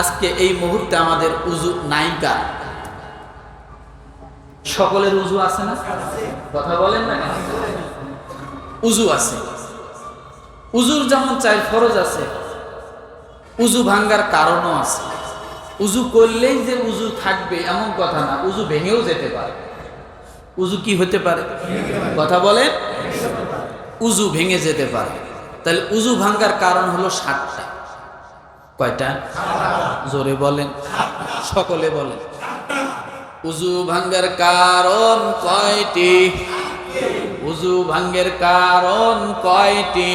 আজকে এই মুহূর্তে আমাদের উযু নাইকা, সকলের উযু আছে না? কথা বলেন না কেন? উযু আছে। উযুর যেমন 4 ফরজ আছে, উযু ভাঙ্গার কারণও আছে। উযু করলেই যে উযু থাকবে এমন কথা না, উযু ভেঙেও যেতে পারে। উযু কি হতে পারে? কথা বলেন, উযু ভেঙে যেতে পারে। তাহলে উযু ভাঙ্গার কারণ হলো 7টা। কয়টা? জোরে বলেন, সকলে বলেন। উযু ভাঙ্গার কারণ কয়টি? উযু ভাঙ্গের কারণ কয়টি?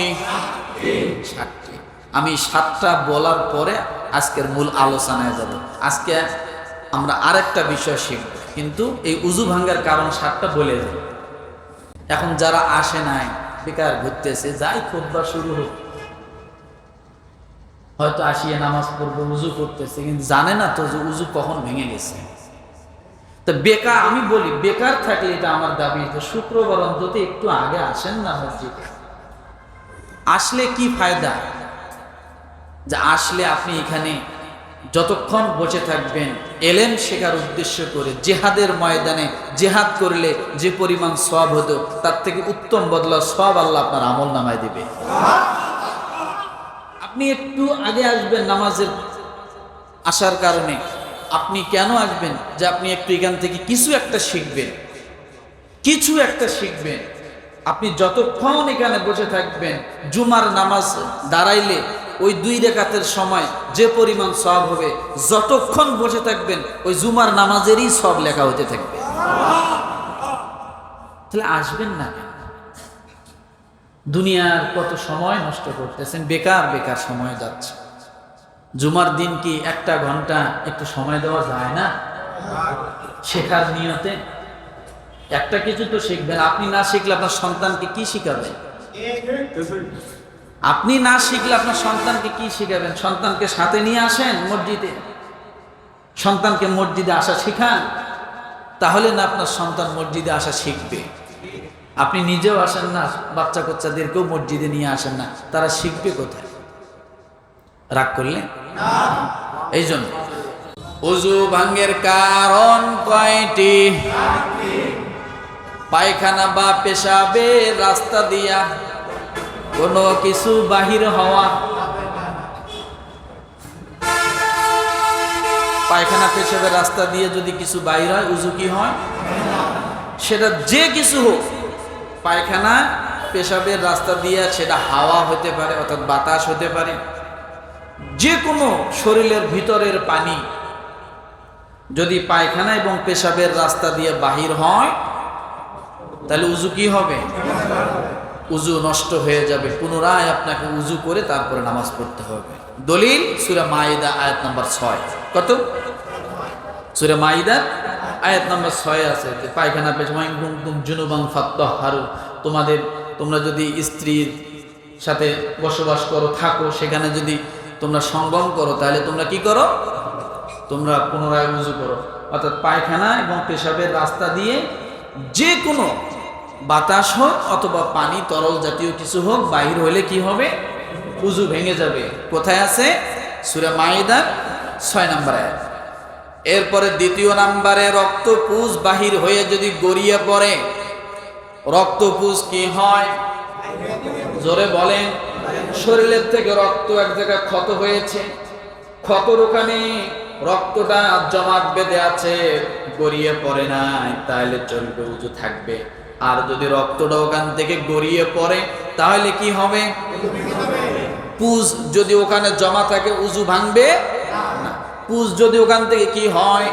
7টি। আমি 7টা বলার পরে আজকের মূল আলোচনায় যাব। আজকে আমরা আরেকটা বিষয় শিখব, কিন্তু এই উযু ভাঙ্গার কারণ 7টা বলে যাব। এখন যারা আসে নাই, বেকার ঘুরতেছে, যাই খুতবা শুরু হোক, হয়তো আসিয়ে নামাজ পড়বে, উযু করতেছে, কিন্তু জানে না তো যে উযু কখন ভেঙে গেছে। তো বেকার, আমি বলি বেকার থাকলে, এটা আমার দাবি, যে শুক্রবার অন্তত একটু আগে আসেন না মসজিদে। আসলে কি ফায়দা? যে আসলে আপনি এখানে যতক্ষণ বসে থাকবেন এলেম শেখার উদ্দেশ্য করে, জেহাদের ময়দানে জেহাদ করলে যে পরিমাণ সওয়াব হতো, তার থেকে উত্তম বদলা সওয়াব আল্লাহ আপনার আমল নামায় দিবে। আপনি একটু আগে আসবেন নামাজের আসার কারণে। আপনি কেন আসবেন? যে আপনি একটু এখান থেকে কিছু একটা শিখবেন, কিছু একটা শিখবেন। আপনি যতক্ষণ এখানে বসে থাকবেন, জুমার নামাজ দাঁড়াইলে ওই 2 রাকাতের সময় যে পরিমাণ সওয়াব হবে, যতক্ষণ বসে থাকবেন ওই জুমার নামাজেরই সব লেখা হতে থাকবে। তাহলে আসবেন না কেন? দুনিয়ার কত সময় নষ্ট করতেছেন, বেকার বেকার সময় যাচ্ছে। জুমার দিন কি 1 ঘন্টা একটু সময় দেওয়া যায় না শেখার নিয়তে? একটা কিছু তো শিখবেন। আপনি না শিখলে আপনার সন্তানকে কি শিখাবেন? আপনি না শিখলে আপনার সন্তানকে কি শিখাবেন? সন্তানকে সাথে নিয়ে আসেন মসজিদে, সন্তানকে মসজিদে আসা শিখান, তাহলে না আপনার সন্তান মসজিদে আসা শিখবে। আপনি নিজেও আসেন না, বাচ্চা কাচ্চাদেরকেও মসজিদে নিয়ে আসেন না, তারা শিখবে কোথায়? রাগ করলে? এই জন্য উযু ভাঙ্গের কারণ কয়টি? পায়খানা বা পেশাবের রাস্তা দিয়া কোনো কিছু বাহির হওয়া। পায়খানা পেশাবের রাস্তা দিয়ে যদি কিছু বাহির হয়, উযু কি হয়? সেটা যে কিছু হোক, পায়খানা পেশাবের রাস্তা দিয়ে, সেটা হাওয়া হতে পারে অর্থাৎ বাতাস হতে পারে, যে কোনো শরীরের ভিতরের পানি যদি পায়খানা এবং পেশাবের রাস্তা দিয়ে বাহির হয়, তাহলে উযু কি হবে? উযু নষ্ট হয়ে যাবে। পুনরায় আপনাকে উযু করে তারপরে নামাজ পড়তে হবে। দলিল সূরা মাইদা আয়াত নাম্বার 6। কত? সূরা মাইদা আয়াত নাম্বার 6 আছে যে পায়খানা পেশাব কুনতুম জুনুবান ফাত্তাহহারু, তোমরা যদি স্ত্রীর সাথে বসবাস করো, থাকো, সেখানে যদি তোমরা সঙ্গম করো, তাহলে তোমরা কি করো? তোমরা পুনরায় উযু করো। অর্থাৎ পায়খানা এবং পেশাবের রাস্তা দিয়ে যে কোনো বাতাস হোক অথবা পানি, তরল জাতীয় কিছু হোক, বাহির হলে কি হবে? উযু ভেঙে যাবে। কোথায় আছে? সূরা মাইদা 6 নম্বর আয়াত। এরপরে 2 নম্বরে, রক্তপুঁজ বাহির হয়ে যদি গড়িয়ে পড়ে, রক্তপুঁজ কি হয়? জোরে বলেন। শরীরের থেকে রক্ত এক জায়গায় ক্ষত হয়েছে, ক্ষতর ওখানে রক্তটা জমাট বেঁধে আছে, গড়িয়ে পড়ে নাই, তাহলে চলবে, উযু থাকবে। আর যদি রক্তটা ওখান থেকে গড়িয়ে পড়ে, তাহলে কি হবে? পুঁজ যদি ওখানে জমা থাকে, উযু ভাঙবে না। পুঁজ যদি ওখান থেকে কি হয়,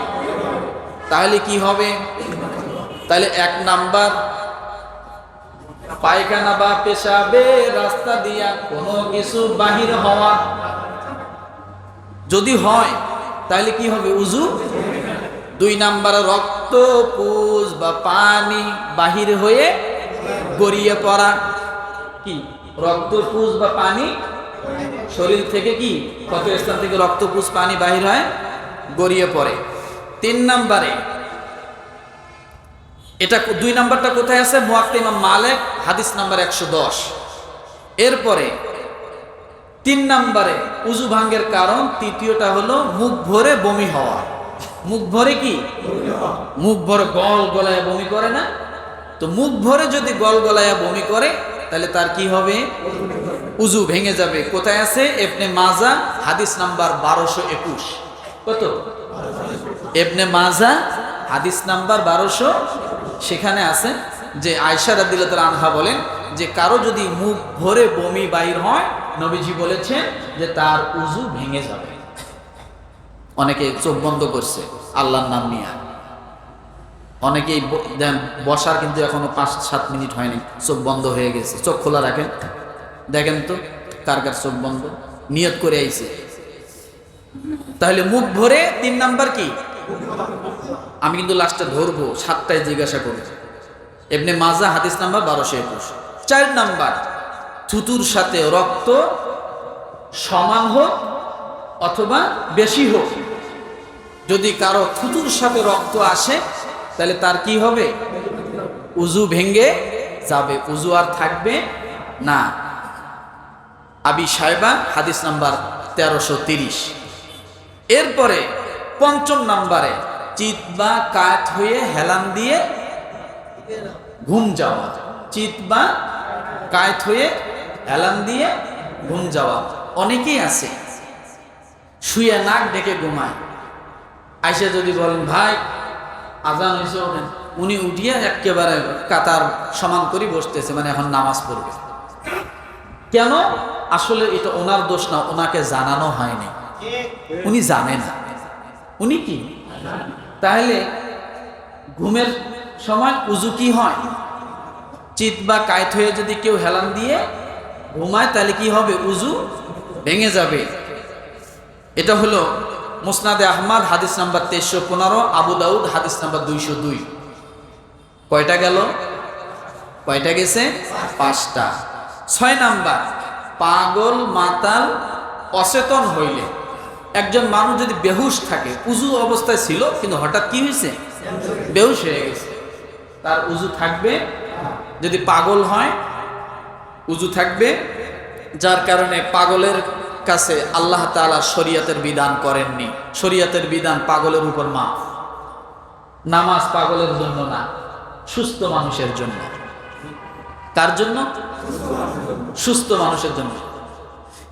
তাহলে কি হবে? তাহলে 1 নাম্বার, পায়খানা বা পেশাবের রাস্তা দিয়া কোনো কিছু বাহির হওয়া যদি হয়, তাহলে কি হবে? উযু। 2 নাম্বার, রক্তপুঁজ বা পানি বাহির হয়ে গড়িয়ে পড়া। কি রক্তপুঁজ বা পানি? শরীর থেকে কি কত স্থান থেকে রক্তপুঁজ পানি বাহির হয়, গড়িয়ে পড়ে। 3 নম্বরে, এটা 2 নাম্বারটা কোথায় আছে? মুয়াক্তা ইমাম মালিক হাদিস নাম্বার 110। এরপরে তিন নম্বরে উজু ভাঙ্গের কারণ, তৃতীয়টা হলো মুখ ভরে বমি হওয়া। মুখ ভরে কি? মুখ ভরে গল গলায় বমি করে না? তো মুখ ভরে যদি গল গলায় বমি করে তাহলে তার কি হবে? উজু ভেঙে যাবে। কোথায় আছে? ইবনে মাজা হাদিস নাম্বার 1221। কত? ইবনে মাজা হাদিস নাম্বার 1200। সেখানে আছে যে আয়েশা রাদিয়াল্লাহু তাআলা আনহা বলেন যে কারো যদি মুখ ভরে বমি বাইর হয়, নবীজি বলেছেন যে তার উজু ভেঙে যাবে। অনেকে চোখ বন্ধ করছে আল্লাহর নাম নিয়ে, অনেকেই বসার কিন্তু এখনো 5-7 মিনিট হয়নি, চোখ বন্ধ হয়ে গেছে। চোখ খোলা রাখেন, দেখেন তো কার কার চোখ বন্ধ, নিয়ত করে আইছে। তাহলে মুখ ভরে 3 নাম্বার কি? আমি কিন্তু লাস্টে ধরবো, 7টায় জিজ্ঞাসা করি। ইবনে মাজা হাদিস নাম্বার 1221। 4 নাম্বার, থুতুর সাথে রক্ত সমান হোক অথবা বেশি হোক। যদি কারো থুতুর সাথে রক্ত আসে তাহলে তার কি হবে? উজু ভেঙে যাবে, উজু আর থাকবে না। আবি সাইবা হাদিস নাম্বার 1330। এরপরে 5ম নাম্বারে চিত বা কাত হয়ে হেলান দিয়ে ঘুম যাওয়া। চিত বা কাত হয়ে হেলান দিয়ে ঘুম যাওয়া। অনেকেই আছে শুয়ে নাক ডেকে ঘুমায়। আইসা যদি বলেন ভাই আজান হয়েছে ওঠেন, উনি উঠিয়ে একেবারে কাতার সমান করে বসতেছে, মানে এখন নামাজ পড়বে। কেন? আসলে এটা ওনার দোষ না, ওনাকে জানানো হয়নি, উনি জানেন। উনি কি? তাহলে ঘুমের সময় উজু কি হয়? চিত বা কায়ত হয়ে যদি কেউ হেলান দিয়ে ঘুমায় তাহলে কি হবে? উজু ভেঙে যাবে। এটা হলো মুসনাদে আহমদ হাদিস নাম্বার 2315, আবু দাউদ হাদিস নাম্বার 202। কয়টা গেল? কয়টা গেছে? 5টা। 6 নাম্বার, পাগল মাতাল অচেতন হইলে। একজন মানুষ যদি বেহুশ থাকে, উজু অবস্থায় ছিল কিন্তু হঠাৎ কি হয়েছে? বেহুশ হয়ে গেছে, তার উজু থাকবে। যদি পাগল হয় উজু থাকবে। যার কারণে পাগলের কাছে আল্লাহ তাআলা শরীয়তের বিধান করেননি। শরীয়তের বিধান পাগলের উপর মাফ। নামাজ পাগলের জন্য না, সুস্থ মানুষের জন্য। কার জন্য? সুস্থ মানুষের জন্য।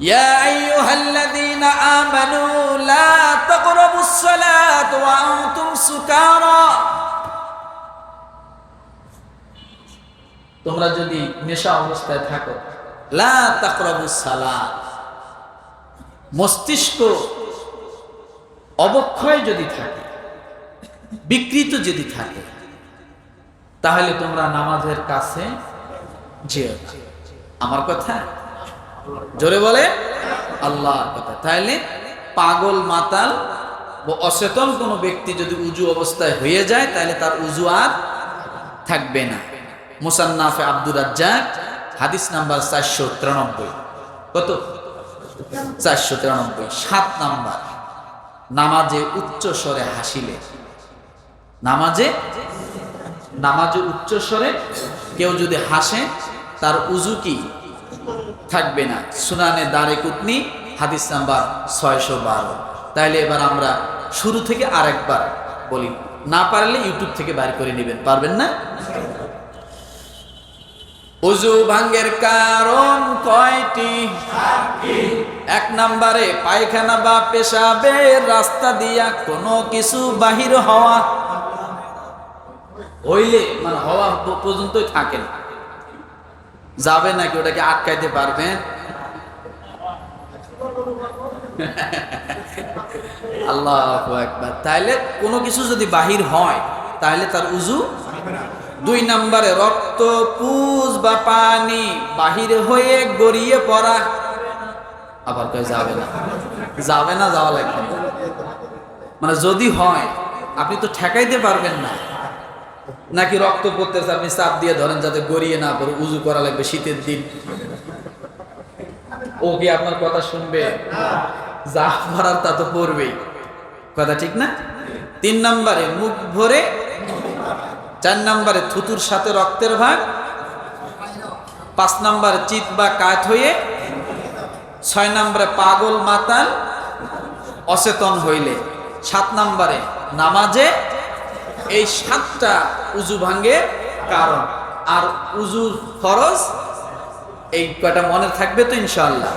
ইয়া আইয়ুহাল্লাযীনা আমানু লা তাকরাবুস সালাত ওয়া আনতুম সুকারা। তোমরা যদি নেশা অবস্থায় থাকো, লা তাকরাবুস সালাত, মস্তিষ্ক অবক্ষয় যদি থাকে, বিকৃত যদি থাকে, তাহলে তোমরা নামাজের কাছে যেও না। আমার কথা জোরে বলে আল্লাহর কথা। তাহলে পাগল মাতাল ও অচেতন কোনো ব্যক্তি যদি উজু অবস্থায় হয়ে যায় তাহলে তার উজু আর থাকবে না। মুসান্নাফে আব্দুর রাজ্জাক হাদিস নাম্বার 493। কত? 493। 7 নাম্বার, নামাজে উচ্চ স্বরে হাসিলে। নামাজে উচ্চ স্বরে কেউ যদি হাসে তার উজু কি থাকবে না। সুনানে দারেকুতনি হাদিস নাম্বার 612। তাইলে এবার আমরা শুরু থেকে আরেকবার বলি, না পারলে ইউটিউব থেকে বাইর করে নেবেন। পারবেন না? উজু ভাঙ্গের কারণ কয়টি? 1 নম্বরে পায়খানা বা পেশাবের রাস্তা দিয়া কোনো কিছু বাহির হওয়া হইলে, মানে হওয়া পর্যন্তই থাকেন, যাবে নাকি ওটাকে আটকাইতে পারবেন? আল্লাহু আকবার। তাহলে কোনো কিছু যদি বাহির হয় তাহলে তার উজু। 2 নম্বরে রক্ত, পুজ বা পানি বাহিরে হয়ে গড়িয়ে পড়া। আবার কয় যাবে না, যাবে না, যাওয়া লাগবে না। মানে যদি হয় আপনি তো ঠেকাইতে পারবেন না, নাকি রক্ত পড়তেছে আপনি চাপ দিয়ে ধরেন যাতে গড়িয়ে না পড়ে, উজু করা লাগবে শীতের দিন। ও কি আপনার কথা শুনবে? যা পড়ার তা তো পড়বেই, কথা ঠিক না? 3 নম্বরে মুখ ভরে। 4 নম্বরে থুতুর সাথে রক্তের ভাগ। 5 নম্বরে চিত বা কাত হয়ে 6 নম্বরে পাগল মাতাল অচেতন হইলে, 7 নম্বরে নামাজে। এই 7টা উজু ভাঙ্গের কারণ। আর উজুর ফরজ এই কয়টা মনে থাকবে তো ইনশাআল্লাহ।